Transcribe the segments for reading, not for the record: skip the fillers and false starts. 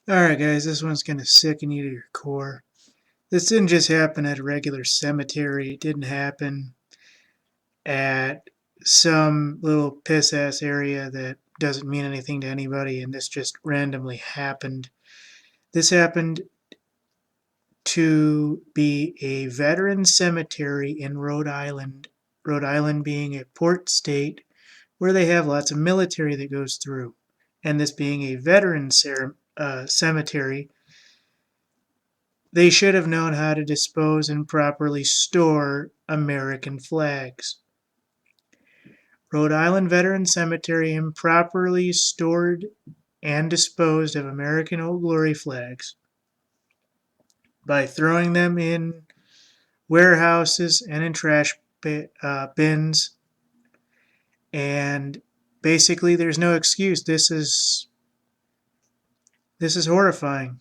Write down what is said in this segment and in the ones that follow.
Alright guys, this one's gonna sicken you to your core. This didn't just happen at a regular cemetery. It didn't happen at some little piss-ass area that doesn't mean anything to anybody, and this just randomly happened. This happened to be a veteran cemetery in Rhode Island. Rhode Island being a port state where they have lots of military that goes through. And this being a veteran cemetery, they should have known how to dispose and properly store American flags. Rhode Island Veteran Cemetery improperly stored and disposed of American Old Glory flags by throwing them in warehouses and in trash bins. And basically, there's no excuse. This is horrifying.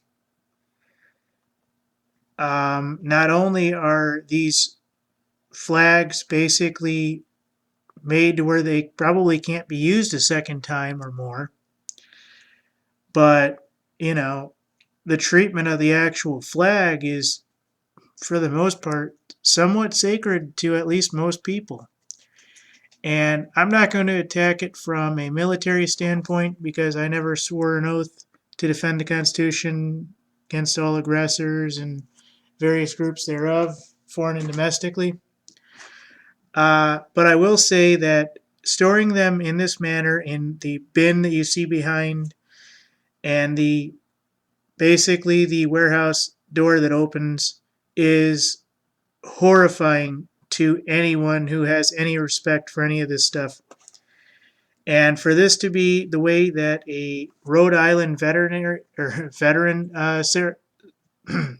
Not only are these flags basically made to where they probably can't be used a second time or more, but the treatment of the actual flag is, for the most part, somewhat sacred to at least most people. And I'm not going to attack it from a military standpoint because I never swore an oath to defend the Constitution against all aggressors and various groups thereof, foreign and domestically. But I will say that storing them in this manner in the bin that you see behind and basically the warehouse door that opens is horrifying to anyone who has any respect for any of this stuff. And for this to be the way that a Rhode Island veteran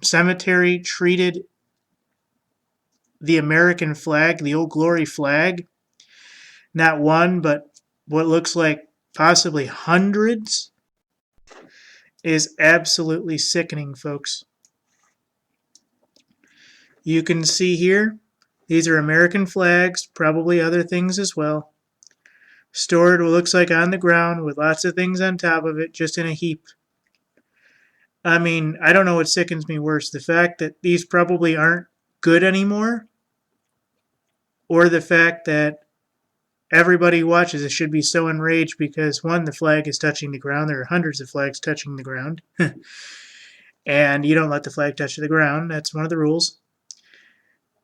cemetery treated the American flag, the Old Glory flag, not one, but what looks like possibly hundreds, is absolutely sickening, folks. You can see here, these are American flags, probably other things as well, stored what looks like on the ground with lots of things on top of it, just in a heap. I mean, I don't know what sickens me worse, the fact that these probably aren't good anymore, or the fact that everybody who watches it should be so enraged because, one, the flag is touching the ground. There are hundreds of flags touching the ground. And you don't let the flag touch the ground. That's one of the rules.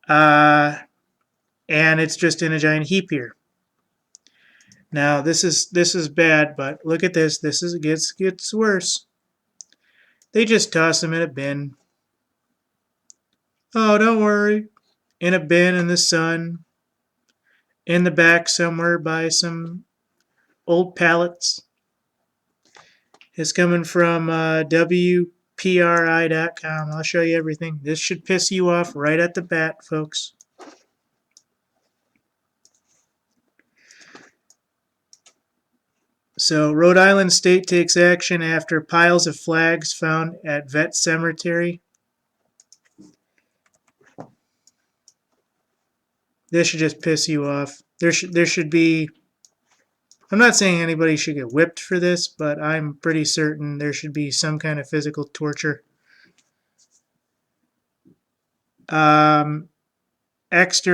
And it's just in a giant heap here. Now, this is bad, but look at this. Gets worse. They just toss them in a bin. Oh, don't worry. In a bin in the sun. In the back somewhere by some old pallets. It's coming from WPRI.com. I'll show you everything. This should piss you off right at the bat, folks. So, Rhode Island State takes action after piles of flags found at Vet Cemetery. This should just piss you off. There should be... I'm not saying anybody should get whipped for this, but I'm pretty certain there should be some kind of physical torture. Exeter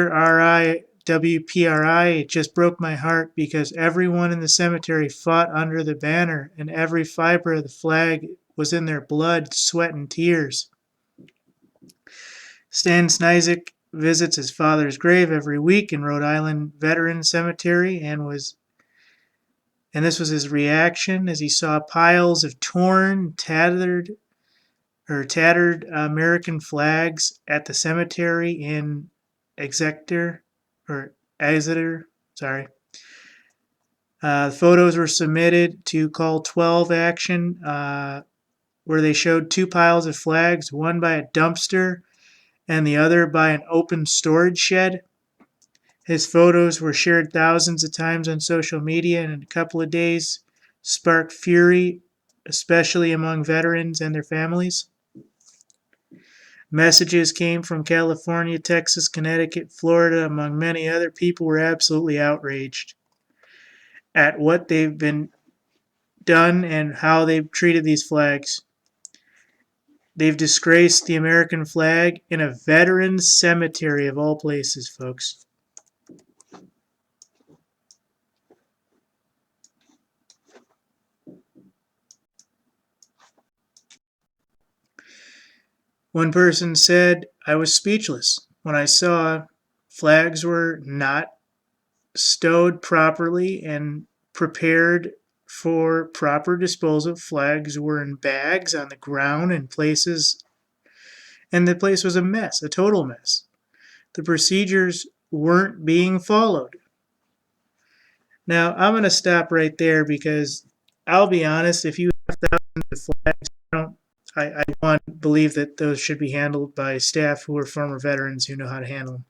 RI WPRI, it just broke my heart because everyone in the cemetery fought under the banner and every fiber of the flag was in their blood, sweat, and tears. Stan Snyzik visits his father's grave every week in Rhode Island Veteran Cemetery and this was his reaction as he saw piles of torn, tattered American flags at the cemetery in Exeter. Sorry. The photos were submitted to Call 12 Action, where they showed two piles of flags, one by a dumpster and the other by an open storage shed. His photos were shared thousands of times on social media and in a couple of days sparked fury, especially among veterans and their families. Messages came from California, Texas, Connecticut, Florida, among many other people were absolutely outraged at what they've been done and how they've treated these flags. They've disgraced the American flag in a veteran cemetery of all places, folks. One person said, I was speechless when I saw flags were not stowed properly and prepared for proper disposal. Flags were in bags on the ground in places, and the place was a mess, a total mess. The procedures weren't being followed. Now, I'm going to stop right there because I'll be honest, if you have thousands of flags, I want to believe that those should be handled by staff who are former veterans who know how to handle them.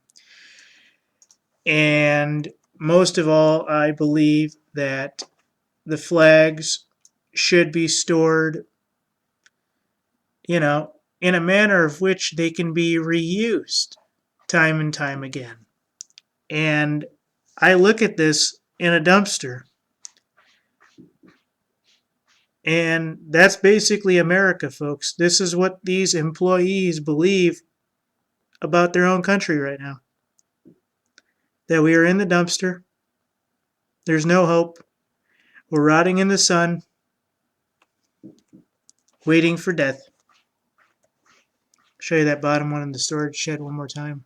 And most of all, I believe that the flags should be stored, in a manner of which they can be reused time and time again. And I look at this in a dumpster, and that's basically America, folks. This is what these employees believe about their own country right now. That we are in the dumpster. There's no hope. We're rotting in the sun, waiting for death. Show you that bottom one in the storage shed one more time.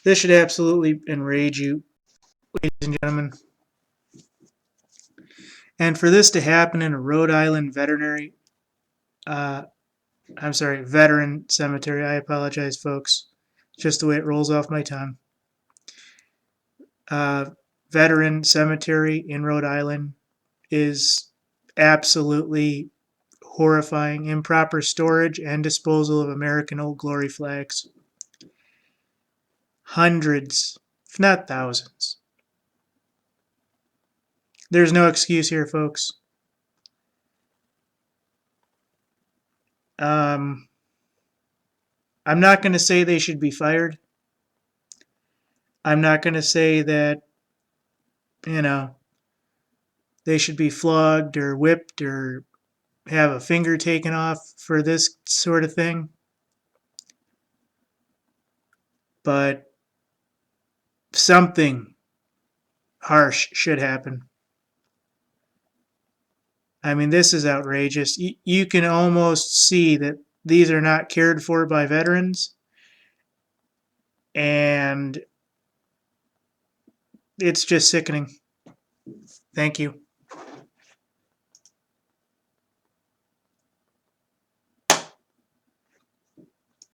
This should absolutely enrage you, ladies and gentlemen. And for this to happen in a Rhode Island veteran cemetery, I apologize, folks. Just the way it rolls off my tongue. Veteran cemetery in Rhode Island is absolutely horrifying. Improper storage and disposal of American Old Glory flags. Hundreds, if not thousands. There's no excuse here, folks. I'm not going to say they should be fired. I'm not going to say that, they should be flogged or whipped or have a finger taken off for this sort of thing. But something harsh should happen. I mean, this is outrageous. You can almost see that these are not cared for by veterans. And it's just sickening. Thank you.